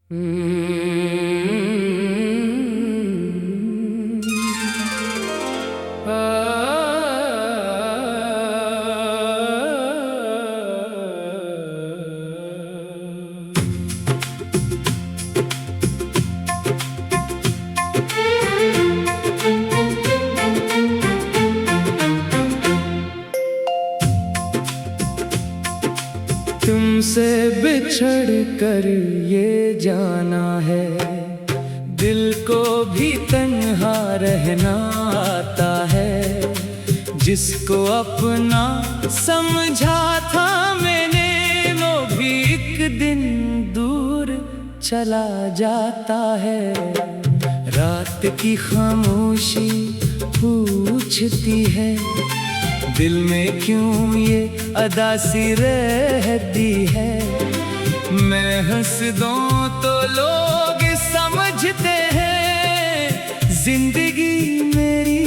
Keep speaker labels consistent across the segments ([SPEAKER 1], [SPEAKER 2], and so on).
[SPEAKER 1] तुमसे बिछड़ कर ये जाना है, दिल को भी तन्हा रहना आता है। जिसको अपना समझा था मैंने, वो भी एक दिन दूर चला जाता है। रात की खामोशी पूछती है, दिल में क्यों ये अदासी रहती है। मैं हंस दूं तो लोग समझते हैं, जिंदगी मेरी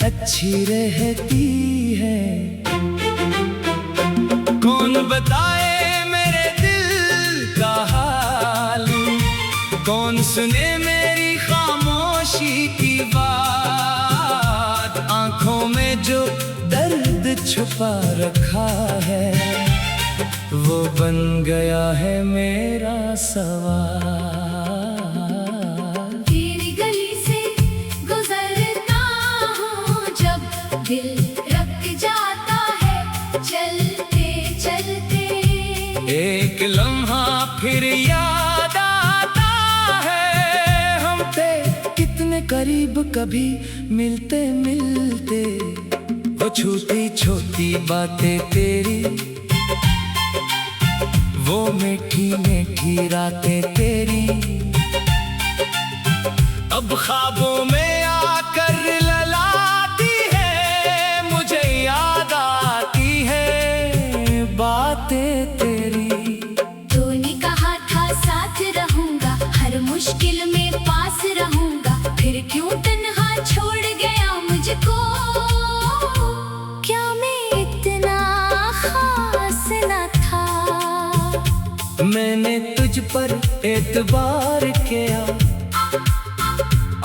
[SPEAKER 1] अच्छी रहती है। कौन बताए मेरे दिल का हाल, कौन सुने मेरी खामोशी की बात। आंखों में जो दर्द छुपा रखा है, वो बन गया है मेरा सवाल।
[SPEAKER 2] तेरी गली से गुजरता हूँ जब, दिल रक जाता है चलते चलते।
[SPEAKER 1] एक लम्हा फिर याद आता है, हम थे कितने करीब कभी मिलते मिलते। वो छोटी छोटी बातें तेरी, वो मीठी मीठी रातें तेरी, अब ख्वाबों में आकर ललाती है। मुझे याद आती है बातें तेरी।
[SPEAKER 2] तूने कहा था साथ रहूंगा, हर मुश्किल में पास रहूंगा, फिर क्यों तन्हा छोड़ गया मुझको।
[SPEAKER 1] मैंने तुझ पर एतबार किया,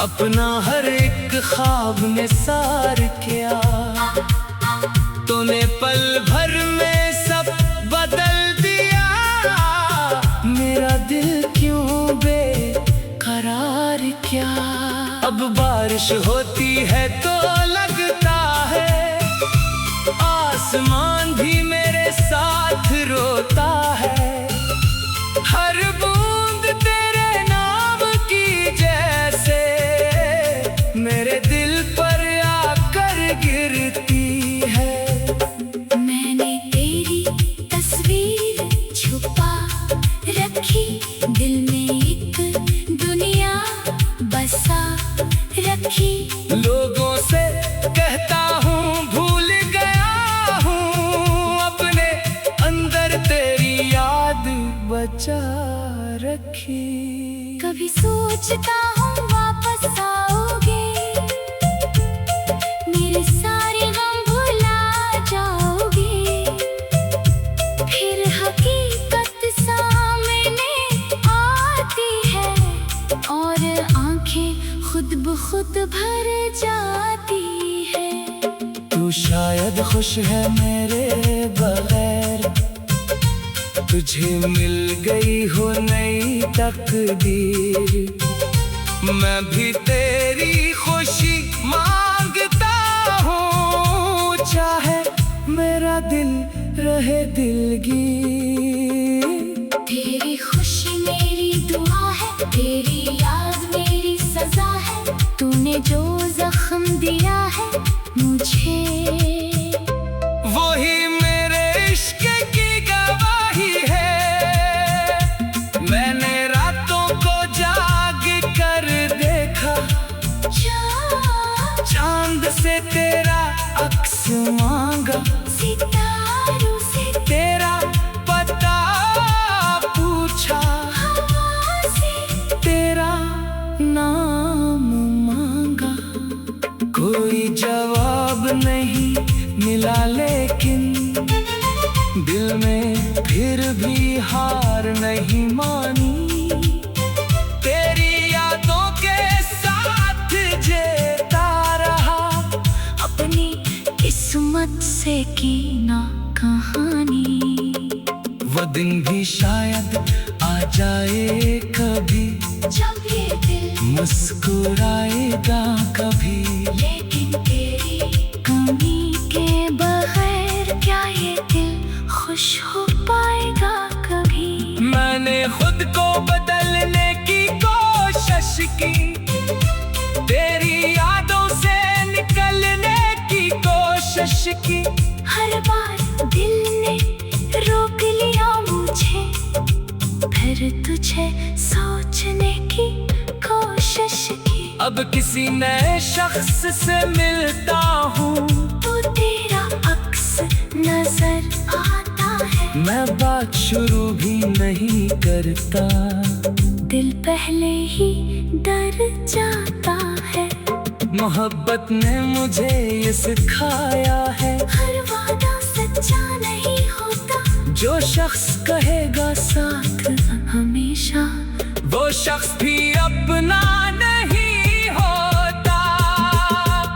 [SPEAKER 1] अपना हर एक ख्वाब में सार किया। तूने पल भर में सब बदल दिया, मेरा दिल क्यों बेकरार क्या। अब बारिश होती है तो लगता है, आसमान भी मेरे साथ रोता है। हर बूंद तेरे नाम की जैसे, मेरे दिल पर आकर गिरती है।
[SPEAKER 2] मैंने तेरी तस्वीर छुपा रखी, दिल में एक दुनिया बसा रखी।
[SPEAKER 1] लोगों से कहता हूँ भूल गया हूँ, अपने अंदर तेरी याद बचा रखी।
[SPEAKER 2] कभी सोचता हूँ वापस आओगे, मेरे सारे गम भुला जाओगे। फिर हकीकत सामने आती है, और आंखें खुद ब खुद भर जाती है।
[SPEAKER 1] तू शायद खुश है मेरे बगैर, तुझे मिल गई हो नई तकदीर। मैं भी तेरी खुशी मांगता हूँ, चाहे मेरा दिल रहे दिलगीर।
[SPEAKER 2] तेरी खुशी मेरी दुआ है, तेरी याद मेरी सजा है। तूने जो जख्म दिया है मुझे,
[SPEAKER 1] वही मेरे इश्क की गवाही है। मैंने रातों को जाग कर देखा, चांद से तेरा अक्स मांगा,
[SPEAKER 2] सितारों से
[SPEAKER 1] तेरा पता पूछा,
[SPEAKER 2] हवा से
[SPEAKER 1] तेरा नाम मांगा। कोई जवाब नहीं मिला, लेकिन दिल में फिर भी हार नहीं मानी। जाए कभी,
[SPEAKER 2] जब ये दिल
[SPEAKER 1] मुस्कुराएगा कभी।
[SPEAKER 2] लेकिन तेरी कमी के बगैर क्या ये दिल खुश हो पाएगा कभी।
[SPEAKER 1] मैंने खुद को बदलने की कोशिश की, तेरी यादों से निकलने की कोशिश की।
[SPEAKER 2] हर बार दिल ने रोक लिया मुझे, फिर तुझे सोचने की कोशिश की।
[SPEAKER 1] अब किसी नए शख्स से मिलता हूँ,
[SPEAKER 2] तो तेरा अक्स नजर आता है।
[SPEAKER 1] मैं बात शुरू भी नहीं करता,
[SPEAKER 2] दिल पहले ही डर जाता है।
[SPEAKER 1] मोहब्बत ने मुझे ये सिखाया है,
[SPEAKER 2] हर वादा सच्चा नहीं होता।
[SPEAKER 1] जो शख्स कहेगा साथ
[SPEAKER 2] हमेशा,
[SPEAKER 1] वो शख्स भी अपना नहीं होता।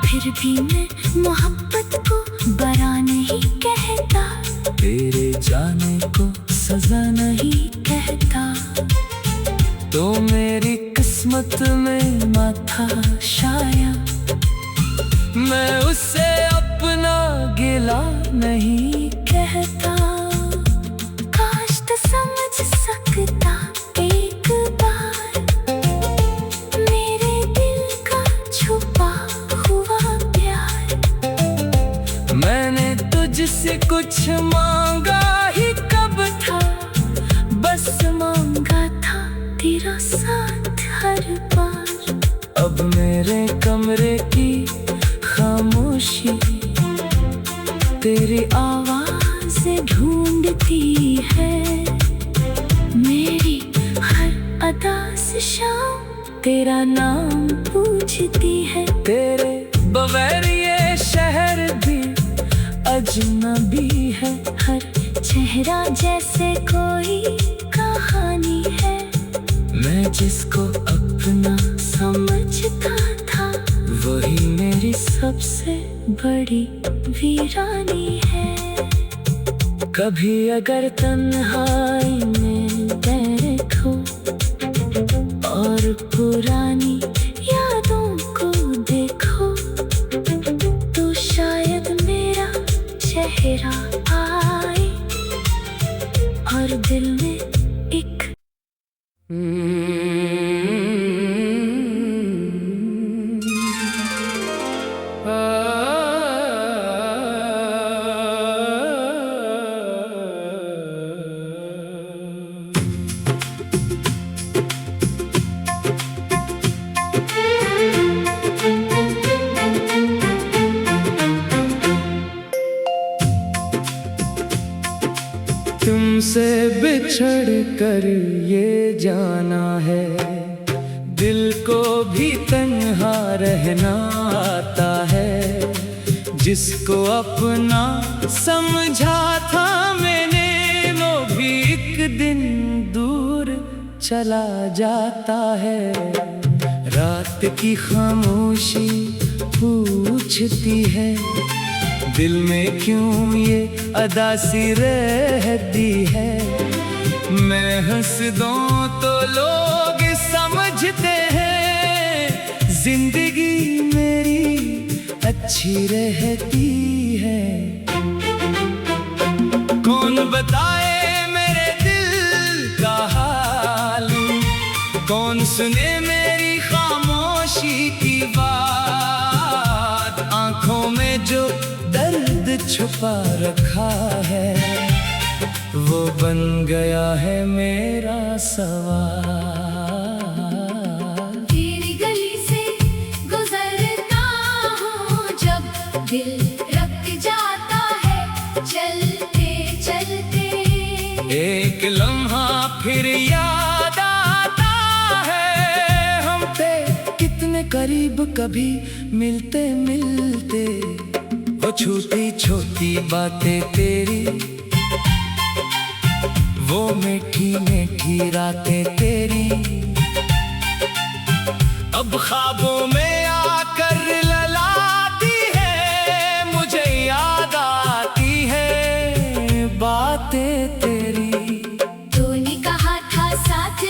[SPEAKER 2] फिर भी मैं मोहब्बत को बरा नहीं कहता,
[SPEAKER 1] तेरे जाने को सजा
[SPEAKER 2] नहीं कहता।
[SPEAKER 1] तो मेरी किस्मत में माथा शायद, मैं उससे अपना गिला नहीं
[SPEAKER 2] कहता। काश तो समझ सकता एक बार मेरे दिल का छुपा हुआ प्यार।
[SPEAKER 1] मैंने तुझसे कुछ मांगा ही कब था,
[SPEAKER 2] बस मांगा था तेरा साथ हर बार।
[SPEAKER 1] अब मेरे कमरे की खामोशी
[SPEAKER 2] तेरी आवाज ढूंढती है, मेरी हर अदा से शाम तेरा नाम पूछती है।
[SPEAKER 1] तेरे बगैर ये शहर भी अजनबी है,
[SPEAKER 2] हर चेहरा जैसे कोई कहानी है।
[SPEAKER 1] मैं जिसको अपना
[SPEAKER 2] समझता था,
[SPEAKER 1] वही मेरी
[SPEAKER 2] सबसे बड़ी वीरानी है।
[SPEAKER 1] कभी अगर तन्हाई में बैठो
[SPEAKER 2] और पुरानी यादों को देखो, तो शायद मेरा चेहरा आए और दिल में एक
[SPEAKER 1] तुमसे बिछड़ कर ये जाना है, दिल को भी तन्हा रहना आता है। जिसको अपना समझा था मैंने, वो भी एक दिन दूर चला जाता है। रात की खामोशी पूछती है, दिल में क्यों ये अदासी रहती है। मैं हंस दूं तो लोग समझते हैं, जिंदगी मेरी अच्छी रहती है। कौन बताए मेरे दिल का हाल, कौन सुने मेरी खामोशी की बात। आंखों में जो दर्द छुपा रखा है, वो बन गया है मेरा सवाल।
[SPEAKER 2] तेरी गली से गुजरता हूँ जब, दिल रख जाता है चलते चलते।
[SPEAKER 1] एक लम्हा फिर याद आता है, हम थे कितने करीब कभी मिलते मिलते। वो छोटी छोटी बातें तेरी, वो मीठी मीठी रातें तेरी, अब ख्वाबों में आकर ललाती है। मुझे याद आती है बातें तेरी।
[SPEAKER 2] तूने कहा था साथ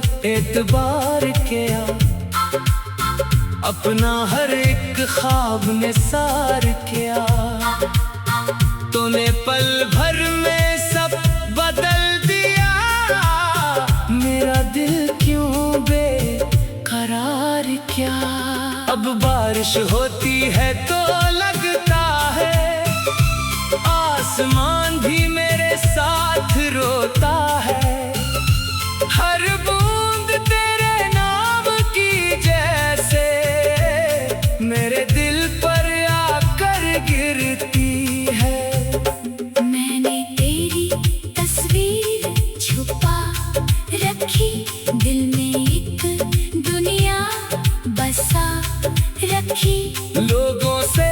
[SPEAKER 1] सब एतबार किया, अपना हर एक ख्वाब ने सार किया। तूने पल भर में सब बदल दिया, मेरा दिल क्यों बेकरार क्या। अब बारिश होती है तो लगता है आसमान भी मेरे साथ रोता है। हर बूंद तेरे नाम की जैसे मेरे दिल पर आकर गिरती है।
[SPEAKER 2] मैंने तेरी तस्वीर छुपा रखी, दिल में एक दुनिया बसा रखी।
[SPEAKER 1] लोगों से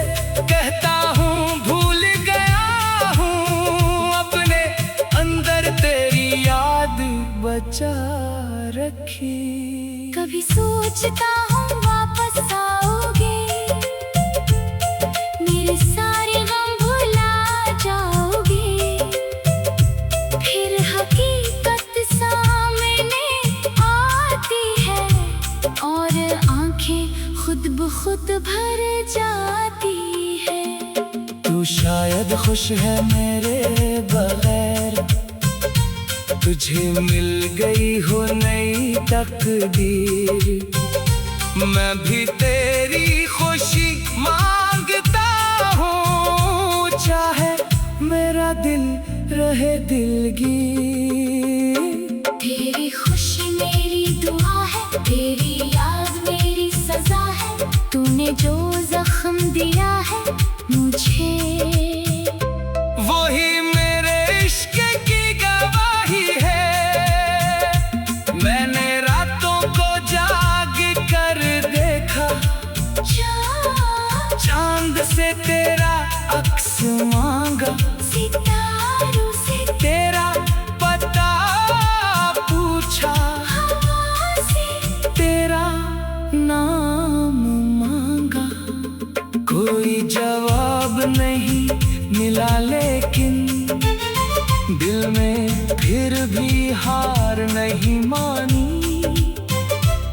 [SPEAKER 1] कहता हूँ भूल गया हूँ, अपने अंदर तेरी याद बचा रखी।
[SPEAKER 2] कभी सोचता हूँ वापस आओगे, मेरे सारे गम भुला जाओगे। फिर हकीकत सामने आती है और आंखें खुद ब खुद भर जाती है।
[SPEAKER 1] तू शायद खुश है मेरे बगैर, तुझे मिल गई हो नई तकदीर। मैं भी तेरी खुशी मांगता हूँ, चाहे मेरा दिल रहे दिलगीर।
[SPEAKER 2] तेरी खुशी मेरी दुआ है, तेरी याद मेरी सजा है। तूने जो जख्म दिया है मुझे,
[SPEAKER 1] वही मेरे इश्क की गवाही है। मैंने रातों को जाग कर देखा, चांद से तेरा अक्स मांगा।
[SPEAKER 2] सितारों से
[SPEAKER 1] तेरा पता पूछा,
[SPEAKER 2] हवा से
[SPEAKER 1] तेरा नाम मांगा। कोई जवाब नहीं मिला लेकिन दिल में फिर भी हार नहीं मानी।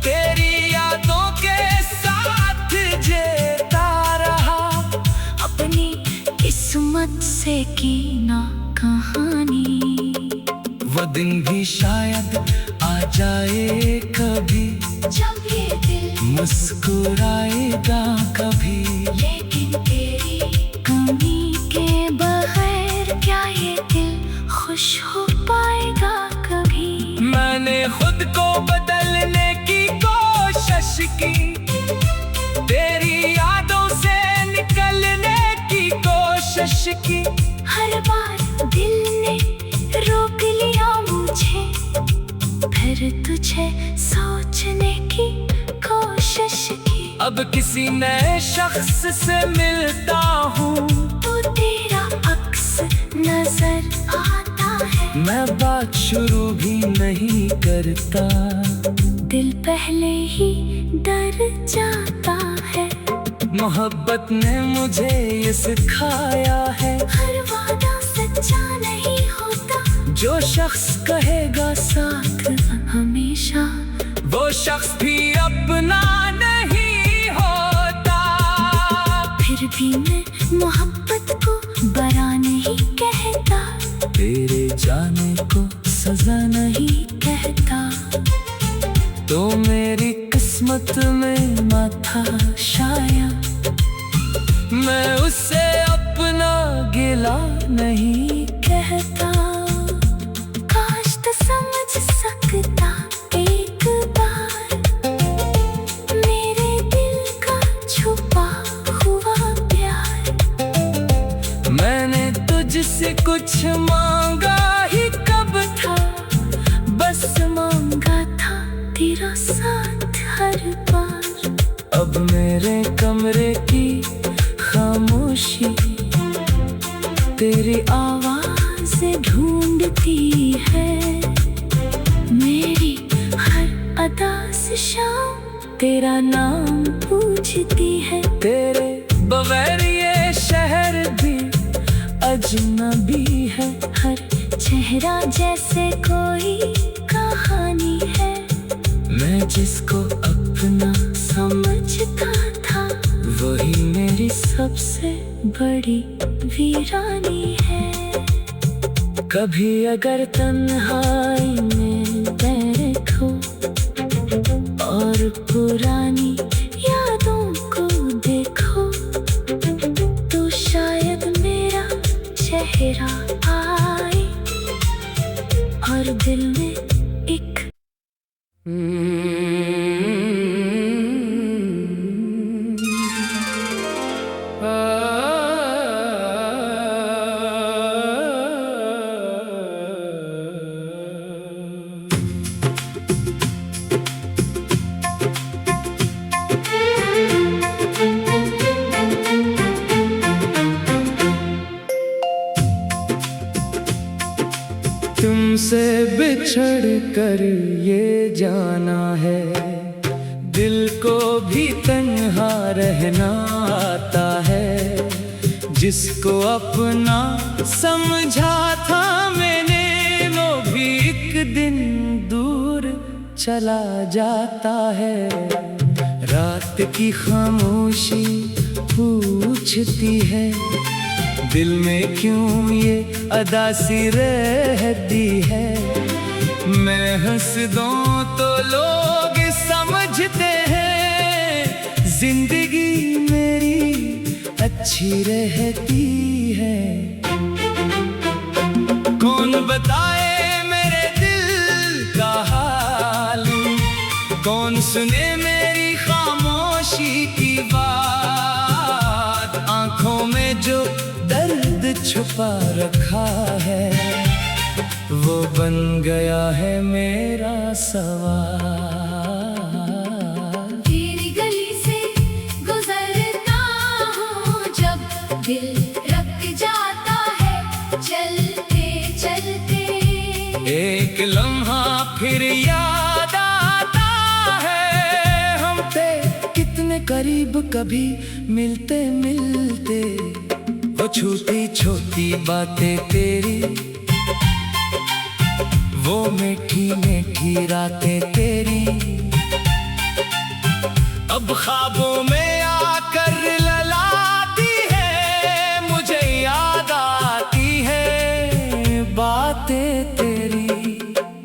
[SPEAKER 1] तेरी यादों के साथ जीता रहा,
[SPEAKER 2] अपनी किस्मत से की ना कहानी।
[SPEAKER 1] वो दिन भी शायद आ जाए कभी,
[SPEAKER 2] जब ये दिल
[SPEAKER 1] मुस्कुराएगा कभी।
[SPEAKER 2] लेकिन तेरी कमी के बगैर क्या ये दिल खुश हो पाएगा कभी।
[SPEAKER 1] मैंने खुद को बदलने की कोशिश की, तेरी यादों से निकलने की कोशिश की।
[SPEAKER 2] हर बार दिल ने रोक लिया मुझे, फिर तुझे सोचने की कोशिश की।
[SPEAKER 1] अब किसी नए शख्स से मिलता हूँ,
[SPEAKER 2] तो तेरा अक्स नजर आता है।
[SPEAKER 1] मैं बात शुरू भी नहीं करता,
[SPEAKER 2] दिल पहले ही डर जाता है।
[SPEAKER 1] मोहब्बत ने मुझे ये सिखाया है,
[SPEAKER 2] हर वादा सच्चा नहीं होता।
[SPEAKER 1] जो शख्स कहेगा साथ
[SPEAKER 2] हमेशा,
[SPEAKER 1] वो शख्स भी अपना नहीं होता।
[SPEAKER 2] फिर भी मैं मोहब्बत को बरा नहीं कहता,
[SPEAKER 1] तेरे जाने को सजा नहीं
[SPEAKER 2] कहता।
[SPEAKER 1] तो मेरी किस्मत में ना था शायद, मैं उससे अपना गिला नहीं
[SPEAKER 2] कहता। काश तो समझ सकता एक बार मेरे दिल का छुपा हुआ प्यार।
[SPEAKER 1] मैंने तुझसे कुछ मांगा ही कब था, बस मांगा था तेरा साथ हर बार। अब मेरे कमरे की खामोशी तेरी आवाज ढूंढती है।
[SPEAKER 2] मेरी हर अदा से शाम तेरा नाम पूछती है।
[SPEAKER 1] तेरे बगैर ये शहर भी अजनबी है।
[SPEAKER 2] हर चेहरा जैसे कोई कहानी है।
[SPEAKER 1] जिसको अपना समझता था वही मेरी सबसे बड़ी वीरानी है। कभी अगर तन्हाई में बैठो और पुरानी यादों को देखो तो शायद मेरा चेहरा आए और दिल में एक तुमसे बिछड़ कर ये जाना है, दिल को भी तन्हा रहना आता है। जिसको अपना समझा था मैंने वो भी एक दिन दूर चला जाता है। रात की खामोशी पूछती है दिल में क्यों ये अदासी रहती है। मैं हंस दूं तो लोग समझते हैं जिंदगी मेरी अच्छी रहती है। कौन बताए मेरे दिल का हाल, कौन सुने मेरी खामोशी की बात। आंखों में जो दर्द छुपा रखा है वो बन गया है मेरा सवाल।
[SPEAKER 2] तेरी गली से गुजरता हूँ जब दिल रक जाता है चलते चलते।
[SPEAKER 1] एक लम्हा फिर याद आता है हम थे कितने करीब कभी मिलते मिलते। वो छोटी छोटी बातें तेरी, वो मीठी मीठी रातें तेरी अब ख्वाबों में आकर ललाती है। मुझे याद आती है बातें तेरी।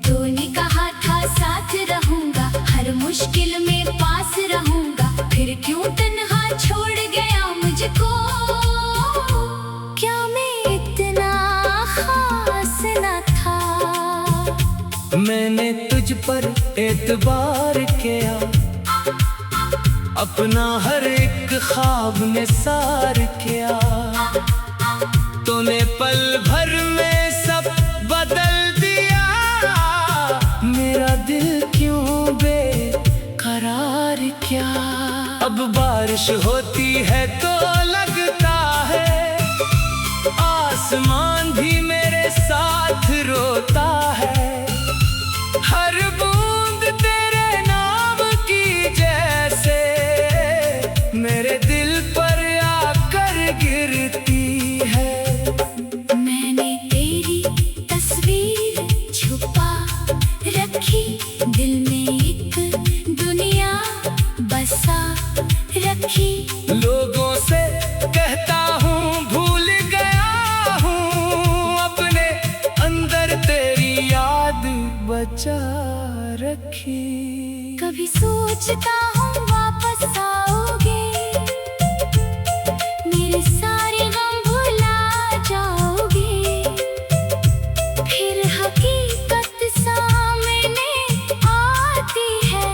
[SPEAKER 2] तूने कहा था साथ रहूंगा, हर मुश्किल में पास रहूंगा, फिर क्यों तन्हा छोड़ गया मुझको। क्या मैं इतना खास न था।
[SPEAKER 1] मैंने तुझ पर एतबार किया, अपना हर एक ख्वाब में सार किया। तूने पल भर में सब बदल दिया। मेरा दिल क्यों बेकरार क्या। अब बारिश होती है तो लगता है आसमान भी मेरे साथ रोता है। हर बूंद तेरे नाम की जैसे मेरे दिल पर आकर गिरती है।
[SPEAKER 2] मैंने तेरी तस्वीर छुपा रखी, दिल में एक दुनिया बसा रखी।
[SPEAKER 1] लोगों से कहता हूँ भूल गया हूँ, अपने अंदर तेरी याद बचा रखी।
[SPEAKER 2] कभी सोचता हूँ वापस आओगे, मेरे सारे गम भुला जाओगे। फिर हकीकत सामने आती है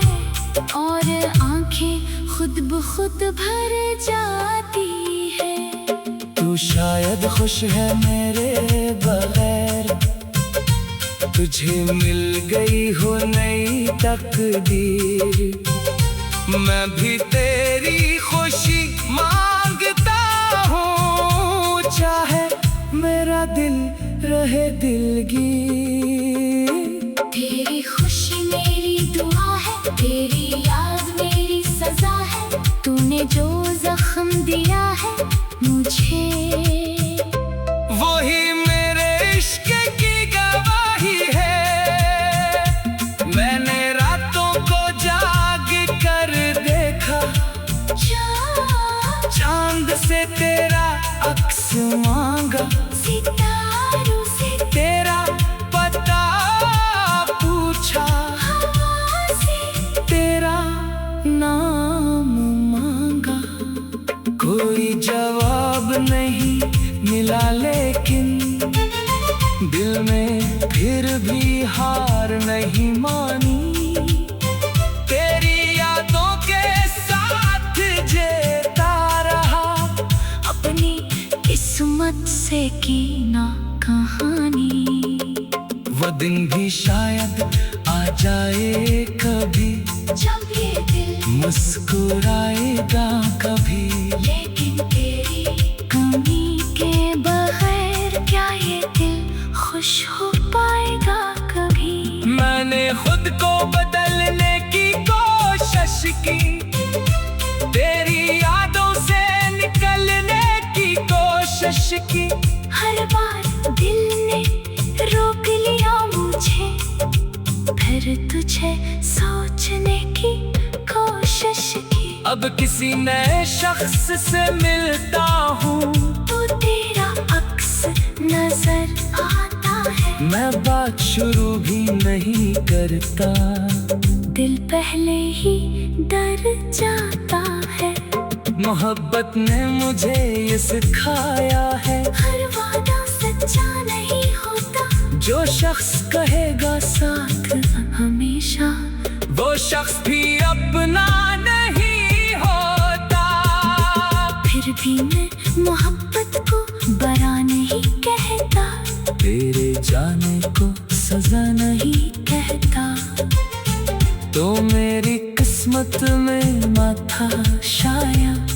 [SPEAKER 2] और आंखें खुद ब खुद भर जाती है।
[SPEAKER 1] तू शायद खुश है मेरे बगैर, तुझे मिल गई हो नई तकदीर। मैं भी तेरी खुशी मांगता हूँ, चाहे मेरा दिल रहे दिलगीर।
[SPEAKER 2] तेरी खुशी मेरी दुआ है, तेरी याद मेरी सजा है। तूने जो जख्म दिया है मुझे,
[SPEAKER 1] वही मेरे इश्क की गवाही है। मैंने रातों को जा नहीं मिला, लेकिन दिल में फिर भी हार नहीं मानी। तेरी यादों के साथ जीता रहा,
[SPEAKER 2] अपनी किस्मत से की ना कहानी।
[SPEAKER 1] वो दिन भी शायद आ जाए कभी,
[SPEAKER 2] जब ये दिल
[SPEAKER 1] मुस्कुराएगा कभी।
[SPEAKER 2] लेकिन तेरी कमी के बगैर क्या ये दिल खुश हो पाएगा कभी।
[SPEAKER 1] मैंने खुद को बदलने की कोशिश की, तेरी यादों से निकलने की कोशिश की।
[SPEAKER 2] हर बार दिल ने रोक लिया मुझे, फिर तुझे सोचने की कोशिश की।
[SPEAKER 1] अब किसी नए शख्स से मिलता हूँ
[SPEAKER 2] तो तेरा अक्स नजर आता है।
[SPEAKER 1] मैं बात शुरू भी नहीं करता,
[SPEAKER 2] दिल पहले ही डर जाता है।
[SPEAKER 1] मोहब्बत ने मुझे ये सिखाया है,
[SPEAKER 2] हर वादा सच्चा नहीं होता।
[SPEAKER 1] जो शख्स कहेगा साथ
[SPEAKER 2] हमेशा,
[SPEAKER 1] वो शख्स भी अपना नहीं होता।
[SPEAKER 2] फिर भी मैं मोहब्बत को बरा नहीं कहता,
[SPEAKER 1] तेरे जाने को सजा नहीं
[SPEAKER 2] कहता।
[SPEAKER 1] तो मेरी किस्मत में ना था शायद,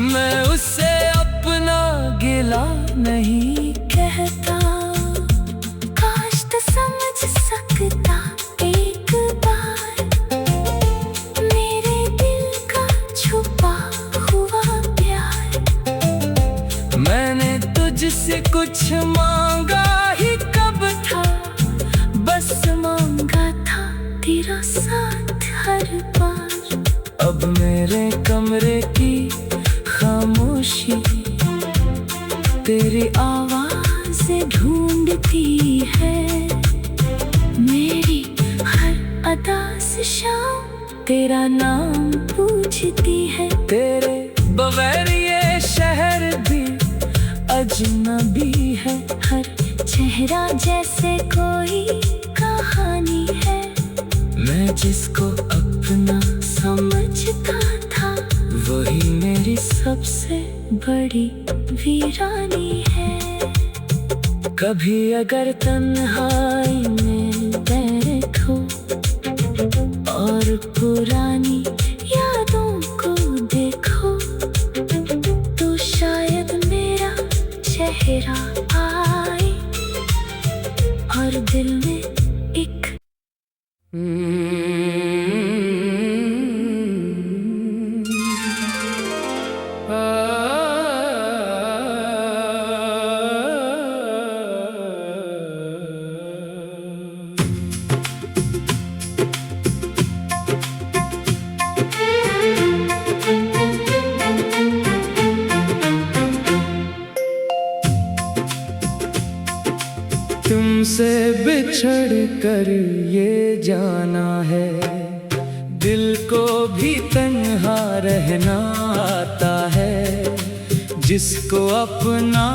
[SPEAKER 1] मैं उससे अपना गिला नहीं
[SPEAKER 2] कहता। काश तो समझ सकता एक बार मेरे दिल का छुपा हुआ प्यार।
[SPEAKER 1] मैंने तुझसे कुछ मांगा ही कब था, बस मांगा था तेरा साथ हर बार। अब मेरे कमरे की खामोशी
[SPEAKER 2] तेरी आवाज़ें ढूंढती है, मेरी हर अदा से शाम तेरा नाम पूछती है।
[SPEAKER 1] तेरे बगैर ये शहर भी अजनबी है,
[SPEAKER 2] हर चेहरा जैसे कोई कहानी है।
[SPEAKER 1] मैं जिसको अपना
[SPEAKER 2] समझता था,
[SPEAKER 1] वही मेरी
[SPEAKER 2] सबसे बड़ी वीरानी है।
[SPEAKER 1] कभी अगर तन्हाई में बैठो
[SPEAKER 2] और पुरानी यादों को देखो, तो शायद मेरा चेहरा आए और दिल में एक
[SPEAKER 1] तुमसे बिछड़ कर ये जाना है, दिल को भी तन्हा रहना आता है। जिसको अपना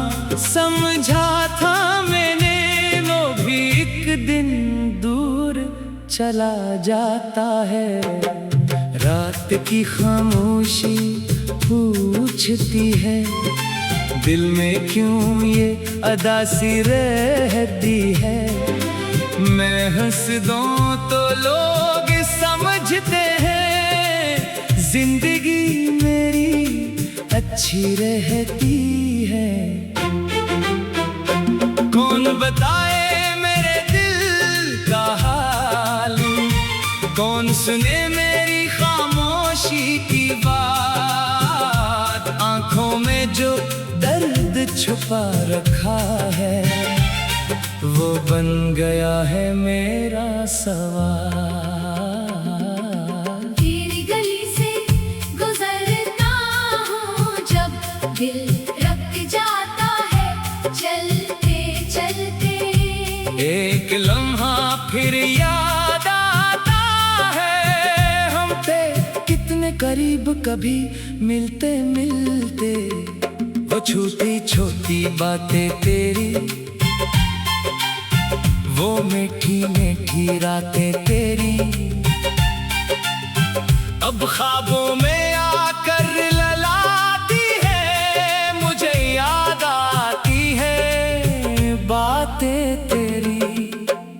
[SPEAKER 1] समझा था मैंने, वो भी एक दिन दूर चला जाता है। रात की खामोशी पूछती है, दिल में क्यों ये अदासी रहती है। मैं हंस दूं तो लोग समझते हैं, जिंदगी मेरी अच्छी रहती है। कौन बताए मेरे दिल का हाल, कौन सुने मेरी खामोशी की बात। आंखों में जो दर्द छुपा रखा है, वो बन गया है मेरा सवाल।
[SPEAKER 2] तेरी गली से गुजरता हूँ जब दिल रख जाता है चलते चलते।
[SPEAKER 1] एक लम्हा फिर याद आता है, हम थे कितने करीब कभी मिलते मिलते। वो छोटी छोटी बातें तेरी, वो मीठी मीठी रातें तेरी, अब ख्वाबों में आकर ललाती है, मुझे याद आती है बातें तेरी।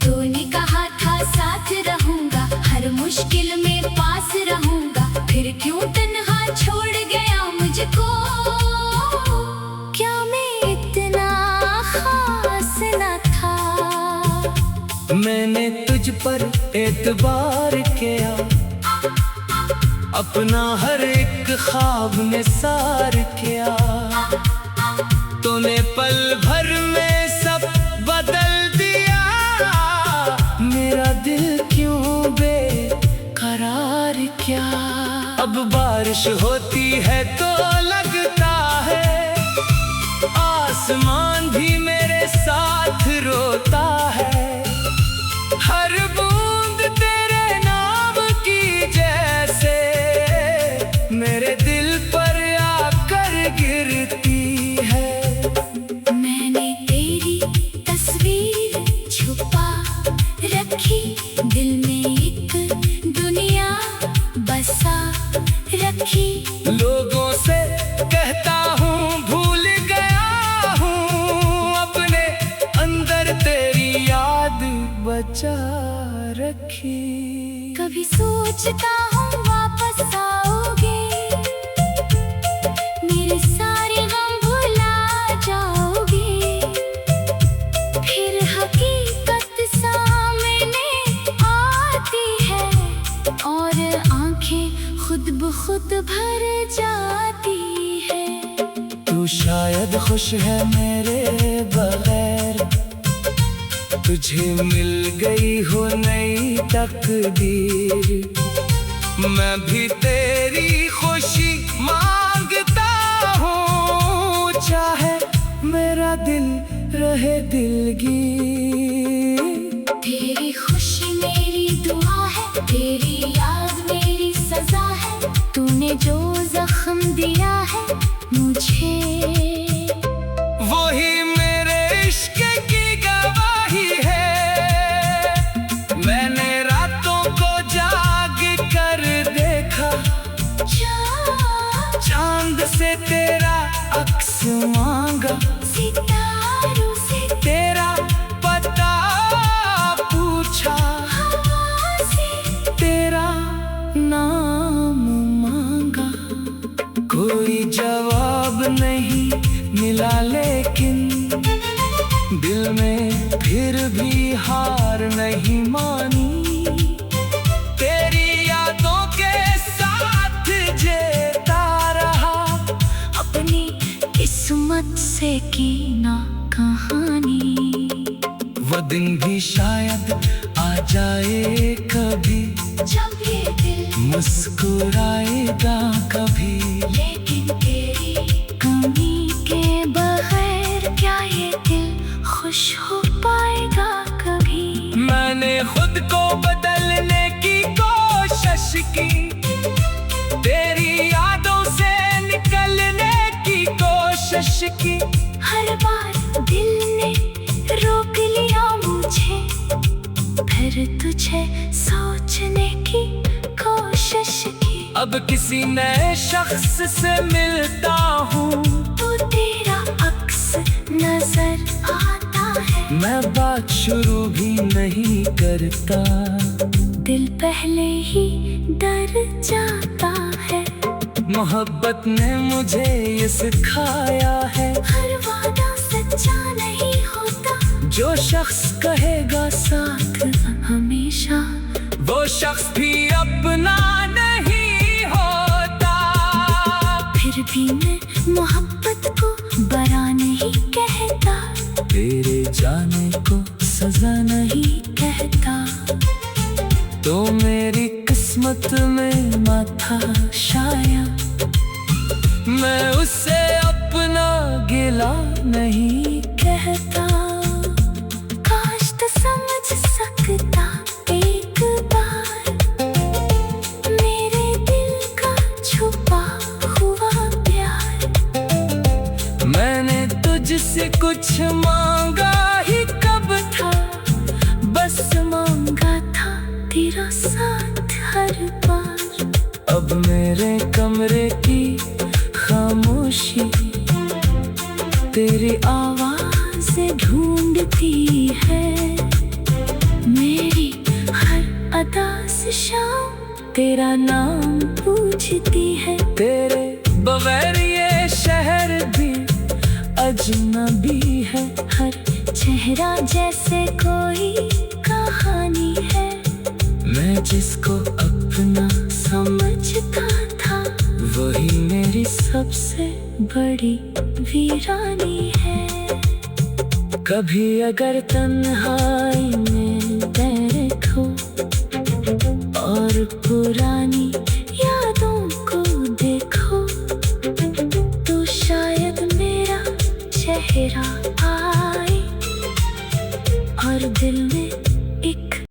[SPEAKER 2] तूने कहा था साथ रहूंगा, हर मुश्किल में पास रहूंगा, फिर क्यों तन्हा छोड़ गया मुझको? क्या मैं इतना खास न था?
[SPEAKER 1] मैंने तुझ पर एतबार किया, अपना हर एक ख्वाब निसार किया, तूने पल भर में सब बदल दिया, मेरा दिल क्यों बेकरार क्या? अब बारिश होती है तो लगता है, आसमान भी मेरे साथ रोता है, हर बूंद तेरे नाम की जैसे मेरे दिल पर आकर गिरती है।
[SPEAKER 2] मैंने तेरी तस्वीर छुपा रखी, दिल में एक दुनिया बसा रखी।
[SPEAKER 1] लोगों से कहता हूँ भूल गया हूँ, अपने अंदर तेरी याद बचा रखी।
[SPEAKER 2] कभी सोचता हूँ वापस आओगे, मेरे सारे गम भुला जाओगे, फिर हकीकत सामने आती है और आंखें खुद ब खुद भर जाती है।
[SPEAKER 1] तू शायद खुश है मेरे बगैर, तुझे मिल गई हो नई तकदीर, मैं भी तेरी खुशी मांगता हूँ, चाहे मेरा दिल रहे दिलगीर।
[SPEAKER 2] तेरी खुशी मेरी दुआ है, तेरी याद मेरी सजा है, तूने जो जख्म दिया है मुझे,
[SPEAKER 1] वही मेरे इश्क की गवाही है। मैंने रातों को जाग कर देखा, चांद से तेरा अक्स मांगा,
[SPEAKER 2] सितारों से
[SPEAKER 1] तेरा पता पूछा,
[SPEAKER 2] हवा से
[SPEAKER 1] तेरा नाम मांगा, कोई जवाब नहीं मिला, लेकिन दिल में फिर भी हार नहीं मानी, तेरी यादों के साथ जीता रहा,
[SPEAKER 2] अपनी किस्मत से की ना कहानी।
[SPEAKER 1] वो दिन भी शायद आ जाए कभी,
[SPEAKER 2] जब ये दिल
[SPEAKER 1] मुस्कुराएगा कभी,
[SPEAKER 2] लेकिन तेरी कमी के बगैर क्या ये दिल खुश हो पाएगा कभी?
[SPEAKER 1] मैंने खुद को बदलने की कोशिश की, तेरी यादों से निकलने की कोशिश की,
[SPEAKER 2] हर बार दिल ने रोक लिया मुझे, फिर तुझे सोचने की कोशिश की।
[SPEAKER 1] अब किसी नए शख्स से मिलता हूँ,
[SPEAKER 2] तो तेरा अक्स नजर आता है,
[SPEAKER 1] मैं बात शुरू भी नहीं करता,
[SPEAKER 2] दिल पहले ही डर जाता है।
[SPEAKER 1] मोहब्बत ने मुझे ये सिखाया है,
[SPEAKER 2] हर वादा सच्चा नहीं होता,
[SPEAKER 1] जो शख्स कहेगा साथ
[SPEAKER 2] हमेशा
[SPEAKER 1] वो शख्स भी अपना नहीं होता।
[SPEAKER 2] फिर भी मैं मोहब्बत को बरा नहीं कहता,
[SPEAKER 1] तेरे जाने को सजा नहीं
[SPEAKER 2] कहता।
[SPEAKER 1] तो मेरी किस्मत में माथा शायद, मैं उससे अपना गिला नहीं
[SPEAKER 2] कहता। काश तो समझ सकता एक बार, मेरे दिल का छुपा हुआ प्यार।
[SPEAKER 1] तुझसे कुछ मांगा ही कब था, बस मांगा था तेरा साथ हर बार। अब मेरे कमरे की खामोशी तेरी आवाज़ें ढूंढती है, मेरी हर अदा से शाम तेरा नाम पूछती है। तेरे बगैर ये शहर भी अजनबी है, हर चेहरा जैसे कोई कहानी है। मैं जिसको अपना समझता था, वही मेरी सबसे बड़ी वीरानी है। कभी अगर तन्हाई में बैठो और पुरानी